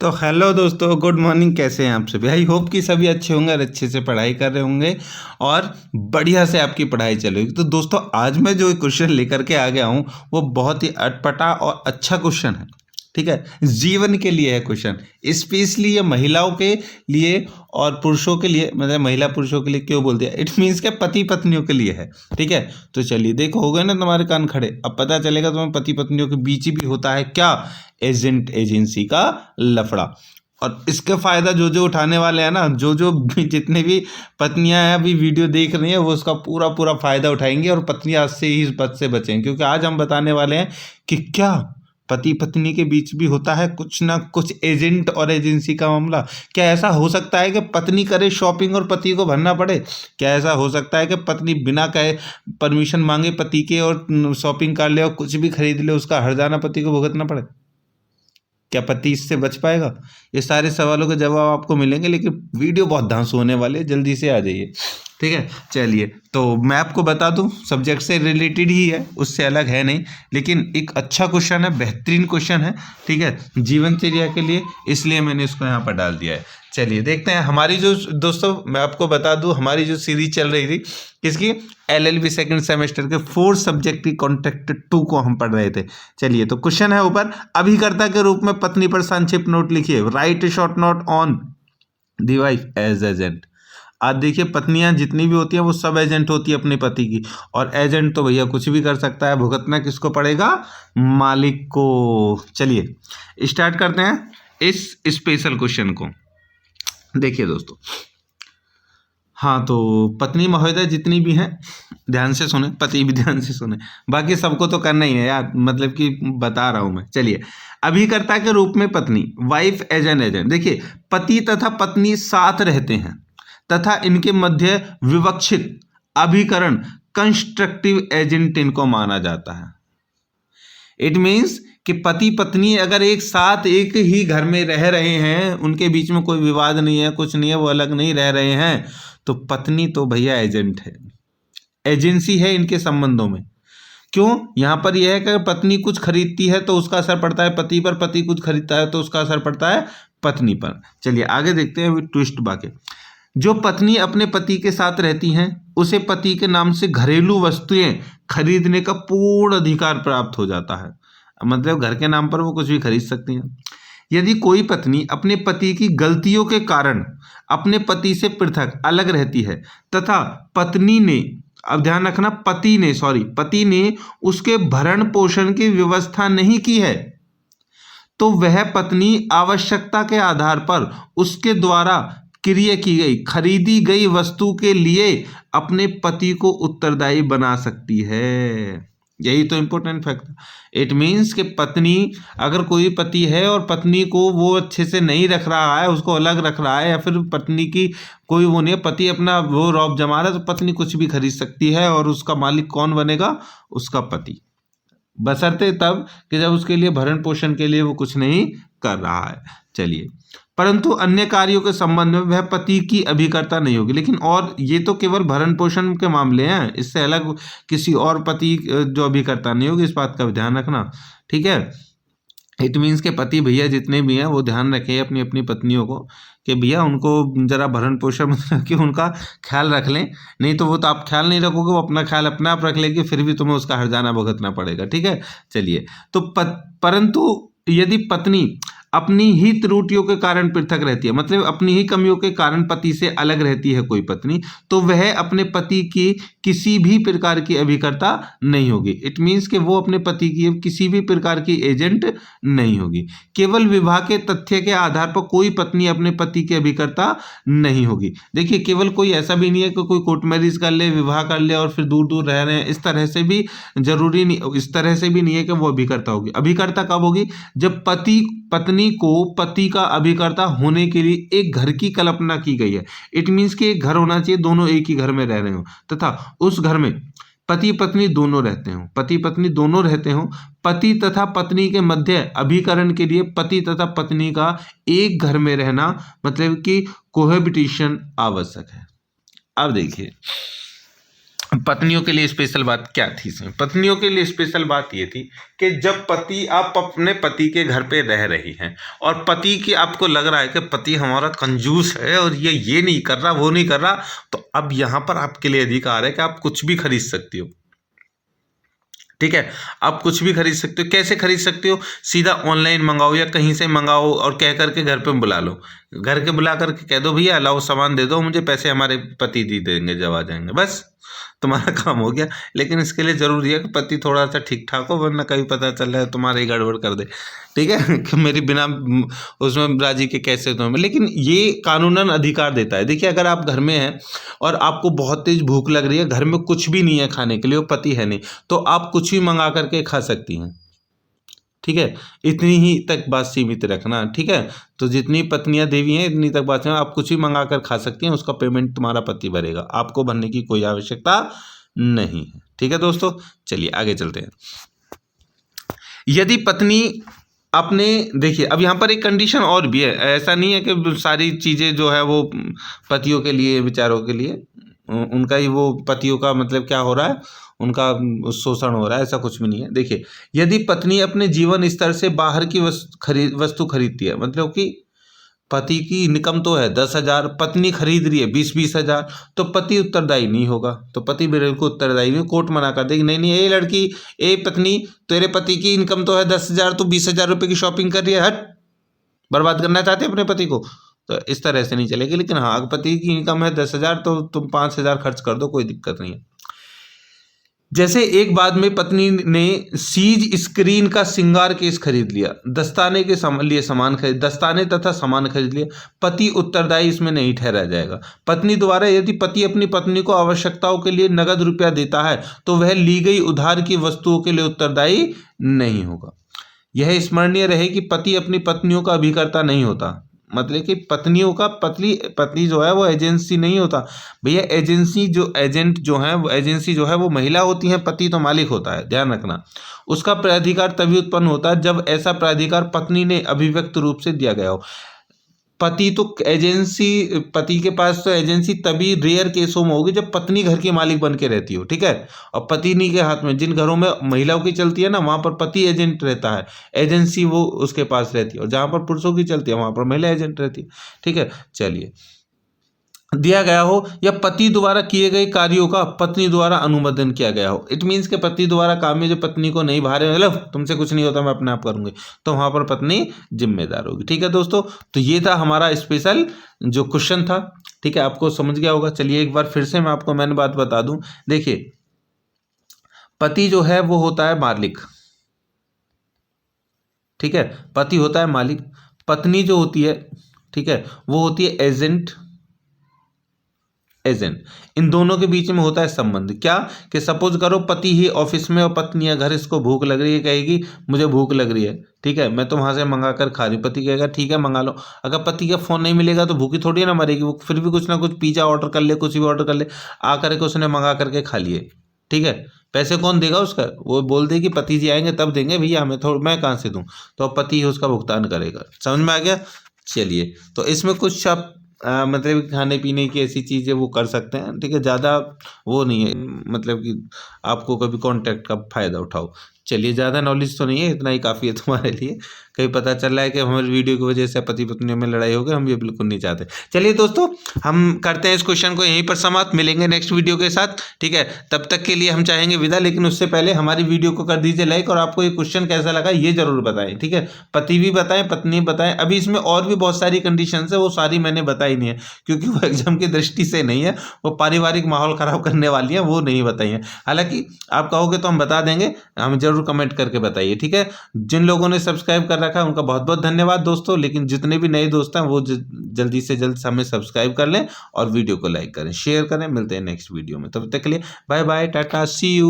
तो हेलो दोस्तों, good morning. कैसे हैं आप सभी? आई होप कि सभी अच्छे होंगे और अच्छे से पढ़ाई कर रहे होंगे और बढ़िया से आपकी पढ़ाई चलेगी। तो दोस्तों, आज मैं जो क्वेश्चन लेकर के आ गया हूँ वो बहुत ही अटपटा और अच्छा क्वेश्चन है। ठीक है, जीवन के लिए है क्वेश्चन, स्पेशली ये महिलाओं के लिए और पुरुषों के लिए। मतलब महिला पुरुषों के लिए क्यों बोल दिया, इट मीन्स के पति पत्नियों के लिए है। ठीक है, तो चलिए देखो, हो गए ना तुम्हारे कान खड़े। अब पता चलेगा तुम्हें पति पत्नियों के बीच भी होता है क्या, एजेंट एजेंसी का लफड़ा। और इसका फायदा जो जो उठाने वाले हैं ना, जो जो भी जितने भी पत्नियां हैं अभी वीडियो देख रही हैं, वो उसका पूरा पूरा फायदा उठाएंगे और पत्नियां से ही इस बात से बचें। क्योंकि आज हम बताने वाले हैं कि क्या पति पत्नी के बीच भी होता है कुछ ना कुछ एजेंट और एजेंसी का मामला। क्या ऐसा हो सकता है कि पत्नी करे शॉपिंग और पति को भरना पड़े? क्या ऐसा हो सकता है कि पत्नी बिना कहे परमिशन मांगे पति के और शॉपिंग कर ले और कुछ भी खरीद ले, उसका हर्जाना पति को भुगतना पड़े? क्या पति इससे बच पाएगा? ये सारे सवालों के जवाब आपको मिलेंगे, लेकिन वीडियो बहुत धांसू होने वाली है, जल्दी से आ जाइए। ठीक है, चलिए तो मैं आपको बता दूं, सब्जेक्ट से रिलेटेड ही है, उससे अलग है नहीं, लेकिन एक अच्छा क्वेश्चन है, बेहतरीन क्वेश्चन है। ठीक है, जीवनचर्या के लिए, इसलिए मैंने इसको यहाँ पर डाल दिया है। चलिए देखते हैं हमारी जो, दोस्तों मैं आपको बता दूं, हमारी जो सीरीज चल रही थी किसकी, एलएलबी सेकंड सेमेस्टर के 4 सब्जेक्ट की कॉन्ट्रैक्ट 2 को हम पढ़ रहे थे। चलिए तो क्वेश्चन है ऊपर, अभिकर्ता के रूप में पत्नी पर संक्षिप्त नोट लिखिए, write short note on the wife as agent. आज देखिए, पत्नियां जितनी भी होती हैं वो सब एजेंट होती है अपने पति की, और एजेंट तो भैया कुछ भी कर सकता है, भुगतना किसको पड़ेगा, मालिक को। चलिए स्टार्ट करते हैं इस स्पेशल क्वेश्चन को। देखिए दोस्तों, हाँ तो पत्नी महोदय जितनी भी हैं ध्यान से सुने, पति भी ध्यान से सुने, बाकी सबको तो करना ही है यार, मतलब कि बता रहा हूं मैं। चलिए, अभिकर्ता के रूप में पत्नी, वाइफ एज एन एजेंट। देखिए, पति तथा पत्नी साथ रहते हैं तथा इनके मध्य विवक्षित अभिकरण कंस्ट्रक्टिव एजेंट इनको माना जाता है। इट मीन्स कि पति पत्नी अगर एक साथ एक ही घर में रह रहे हैं, उनके बीच में कोई विवाद नहीं है, कुछ नहीं है, वो अलग नहीं रह रहे हैं, तो पत्नी तो भैया एजेंट है, एजेंसी है इनके संबंधों में। क्यों? यहां पर यह है कि पत्नी कुछ खरीदती है तो उसका असर पड़ता है पति पर, पति कुछ खरीदता है तो उसका असर पड़ता है पत्नी पर। चलिए आगे देखते हैं ट्विस्ट बाकी। जो पत्नी अपने पति के साथ रहती हैं उसे पति के नाम से घरेलू वस्तुएं खरीदने का पूर्ण अधिकार प्राप्त हो जाता है। मतलब घर के नाम पर वो कुछ भी खरीद सकती हैं। यदि कोई पत्नी अपने पति की गलतियों के कारण अपने पति से पृथक अलग रहती है तथा पत्नी ने, अब ध्यान रखना, पति ने उसके भरण पोषण की व्यवस्था नहीं की है, तो वह पत्नी आवश्यकता के आधार पर उसके द्वारा क्रय की गई खरीदी गई वस्तु के लिए अपने पति को उत्तरदायी बना सकती है। यही तो इंपॉर्टेंट फैक्ट है। इट मीन्स कि पत्नी, अगर कोई पति है और पत्नी को वो अच्छे से नहीं रख रहा है, उसको अलग रख रहा है, या फिर पत्नी की कोई वो नहीं है, पति अपना वो रौब जमा रहा है, तो पत्नी कुछ भी खरीद सकती है और उसका मालिक कौन बनेगा, उसका पति, बशर्ते तब कि जब उसके लिए भरण पोषण के लिए वो कुछ नहीं कर रहा है। चलिए, परंतु अन्य कार्यों के संबंध में वह पति की अभिकर्ता नहीं होगी। लेकिन और ये तो केवल भरण पोषण के मामले हैं, इससे अलग किसी और पति जो अभिकर्ता नहीं होगी, इस बात का ध्यान रखना। ठीक है, इट मीन्स के पति भैया जितने भी हैं वो ध्यान रखें अपनी अपनी पत्नियों को कि भैया उनको जरा भरण पोषण मतलब कि उनका ख्याल रख लें। नहीं तो वो तो आप ख्याल नहीं रखोगे, वो अपना ख्याल अपने आप रख लेगी, फिर भी तुम्हें उसका हर्जाना भुगतना पड़ेगा। ठीक है, चलिए तो परंतु यदि पत्नी अपनी ही त्रुटियों के कारण पृथक रहती है, मतलब अपनी ही कमियों के कारण पति से अलग रहती है कोई पत्नी, तो वह अपने पति की किसी भी प्रकार की अभिकर्ता नहीं होगी। इट मीन्स कि वो अपने पति की किसी भी प्रकार की एजेंट नहीं होगी। केवल विवाह के तथ्य के आधार पर कोई पत्नी अपने पति की अभिकर्ता नहीं होगी। देखिए, केवल कोई ऐसा भी नहीं है कि कोई कोर्ट मैरिज कर ले, विवाह कर ले और फिर दूर दूर रह रहे हैं, इस तरह से भी जरूरी नहीं, इस तरह से भी नहीं है कि वो अभिकर्ता होगी। अभिकर्ता कब होगी? जब पत्नी को पति का अभिकर्ता होने के लिए एक घर की कल्पना की गई है। इट मीन्स कि एक घर होना चाहिए, दोनों एक ही घर में रह रहे हो तथा उस घर में पति पत्नी दोनों रहते हो, पति पत्नी दोनों रहते हो। पति तथा पत्नी के मध्य अभिकरण के लिए पति तथा पत्नी का एक घर में रहना, मतलब कि कोहेबिटेशन आवश्यक है। अब देखिए, पत्नियों के लिए स्पेशल बात क्या थी इसमें? पत्नियों के लिए स्पेशल बात ये थी कि जब पति आप अपने पति के घर पे रह रही हैं और पति की आपको लग रहा है कि पति हमारा कंजूस है और ये नहीं कर रहा, वो नहीं कर रहा, तो अब यहाँ पर आपके लिए अधिकार है कि आप कुछ भी खरीद सकती हो। ठीक है, आप कुछ भी खरीद सकते हो। कैसे खरीद सकते हो? सीधा ऑनलाइन मंगाओ या कहीं से मंगाओ और कह करके घर पे बुला लो। घर के बुला करके कह दो भैया लाओ सामान दे दो मुझे, पैसे हमारे पति दे देंगे जब आ जाएंगे, बस तुम्हारा काम हो गया। लेकिन इसके लिए जरूरी है कि पति थोड़ा सा ठीक ठाक हो, वरना कभी पता चल रहा है तुम्हारे ही गड़बड़ कर दे। ठीक है कि मेरी बिना उसमें राजी के कैसे तुम्हें, लेकिन ये कानूनन अधिकार देता है। देखिए अगर आप घर में हैं और आपको बहुत तेज भूख लग रही है, घर में कुछ भी नहीं है खाने के लिए, वो पति है नहीं, तो आप कुछ भी मंगा करके खा सकती हैं। ठीक है, इतनी ही तक बात सीमित रखना। ठीक है, तो जितनी पत्नियां देवी हैं इतनी तक बात है, आप कुछ भी मंगा कर खा सकती हैं, उसका पेमेंट तुम्हारा पति भरेगा, आपको भरने की कोई आवश्यकता नहीं है। ठीक है दोस्तों, चलिए आगे चलते हैं। यदि पत्नी अपने, देखिए अब यहाँ पर एक कंडीशन और भी है, ऐसा नहीं है कि सारी चीज़ें जो है वो पतियों के लिए, विचारों के लिए, उनका ही वो पतियों का मतलब क्या हो रहा है, उनका शोषण हो रहा है, ऐसा कुछ भी नहीं है। देखिए यदि पत्नी अपने जीवन स्तर से बाहर की वस्तु खरीदती है, मतलब कि पति की इनकम तो है 10,000, पत्नी खरीद रही है 20-20 हज़ार, तो पति उत्तरदायी नहीं होगा। तो पति बिल्कुल उत्तरदायी नहीं, कोर्ट मना कर देगी, नहीं नहीं ये लड़की, ए पत्नी, तेरे पति की इनकम तो है 10,000, तो 20,000 रुपये की शॉपिंग कर रही है, हट, बर्बाद करना चाहते हैं अपने पति को, तो इस तरह से नहीं चलेगी। लेकिन हाँ, पति की इनकम है 10,000 तो तुम 5,000 खर्च कर दो, कोई दिक्कत नहीं है। जैसे एक बाद में पत्नी ने सीज स्क्रीन का श्रृंगार केस खरीद लिया, दस्ताने के लिए सामान खरीद, दस्ताने तथा सामान खरीद लिया, पति उत्तरदायी इसमें नहीं ठहरा जाएगा। पत्नी द्वारा यदि पति अपनी पत्नी को आवश्यकताओं के लिए नगद रुपया देता है तो वह ली गई उधार की वस्तुओं के लिए उत्तरदायी नहीं होगा। यह स्मरणीय रहे कि पति अपनी पत्नियों का अभिकर्ता नहीं होता, मतलब कि पत्नियों का पति जो है वो एजेंसी नहीं होता भैया। एजेंसी जो एजेंट जो है वो एजेंसी जो है वो महिला होती है, पति तो मालिक होता है, ध्यान रखना। उसका प्राधिकार तभी उत्पन्न होता है जब ऐसा प्राधिकार पत्नी ने अभिव्यक्त रूप से दिया गया हो। पति तो एजेंसी, पति के पास तो एजेंसी तभी रेयर केसों में होगी जब पत्नी घर की मालिक बन के रहती हो। ठीक है, और पति नहीं के हाथ में, जिन घरों में महिलाओं की चलती है ना वहां पर पति एजेंट रहता है, एजेंसी वो उसके पास रहती है, और जहां पर पुरुषों की चलती है वहां पर महिला एजेंट रहती है। ठीक है, चलिए, दिया गया हो या पति द्वारा किए गए कार्यों का पत्नी द्वारा अनुमोदन किया गया हो। इट मीन्स के पति द्वारा काम में जो पत्नी को नहीं भारे, मतलब तुमसे कुछ नहीं होता मैं अपने आप करूंगी, तो वहां पर पत्नी जिम्मेदार होगी। ठीक है दोस्तों, तो ये था हमारा स्पेशल जो क्वेश्चन था। ठीक है, आपको समझ गया होगा। चलिए एक बार फिर से मैं आपको मैंने बात बता दूं। देखिए पति जो है वो होता है मालिक, ठीक है, पति होता है मालिक, पत्नी जो होती है, ठीक है, वो होती है एजेंट। इन दोनों के बीच में होता है संबंध। क्या कि सपोज करो पति ही ऑफिस में और पत्नी है घर, इसको भूख लग रही है, कहेगी मुझे भूख लग रही है, ठीक है, मैं तो वहां से मंगा कर खा रही हूँ, पति कहेगा ठीक है मंगा लो। अगर पति का फोन नहीं मिलेगा तो भूखी थोड़ी ना मरेगी, वो फिर भी कुछ ना कुछ पिज्जा ऑर्डर कर ले, कुछ भी ऑर्डर कर ले, आकर के उसने मंगा करके खा लिए। ठीक है, पैसे कौन देगा उसका? वो बोल दे कि पति जी आएंगे तब देंगे, भैया हमें थोड़ा, मैं कहाँ से दूं, तो पति ही उसका भुगतान करेगा। समझ में आ गया? चलिए, तो इसमें कुछ आप मतलब खाने पीने की ऐसी चीज़ें वो कर सकते हैं। ठीक है, ज़्यादा वो नहीं है, मतलब कि आपको कभी कॉन्टैक्ट का फ़ायदा उठाओ। चलिए, ज़्यादा नॉलेज तो नहीं है, इतना ही काफ़ी है तुम्हारे लिए। कहीं पता चल रहा है कि हमारे वीडियो की वजह से पति पत्नी में लड़ाई हो गई, हम ये बिल्कुल नहीं चाहते। चलिए दोस्तों, हम करते हैं इस क्वेश्चन को यहीं पर समाप्त, मिलेंगे नेक्स्ट वीडियो के साथ। ठीक है, तब तक के लिए हम चाहेंगे विदा, लेकिन उससे पहले हमारी वीडियो को कर दीजिए लाइक, और आपको ये क्वेश्चन कैसा लगा ये जरूर बताएं। ठीक है, पति भी बताएं, पत्नी बताएं। अभी इसमें और भी बहुत सारी कंडीशन है, वो सारी मैंने बताई नहीं है क्योंकि वो एग्जाम की दृष्टि से नहीं है, वो पारिवारिक माहौल खराब करने वाली है, वो नहीं बताई है। हालांकि आप कहोगे तो हम बता देंगे, हम जरूर कमेंट करके बताइए। ठीक है, जिन लोगों ने सब्सक्राइब कर रखा है उनका बहुत बहुत धन्यवाद दोस्तों, लेकिन जितने भी नए दोस्त हैं वो जल्दी से जल्द हमें सब्सक्राइब कर लें और वीडियो को लाइक करें, शेयर करें। मिलते हैं नेक्स्ट वीडियो में, तब तक के लिए bye bye, tata, see you.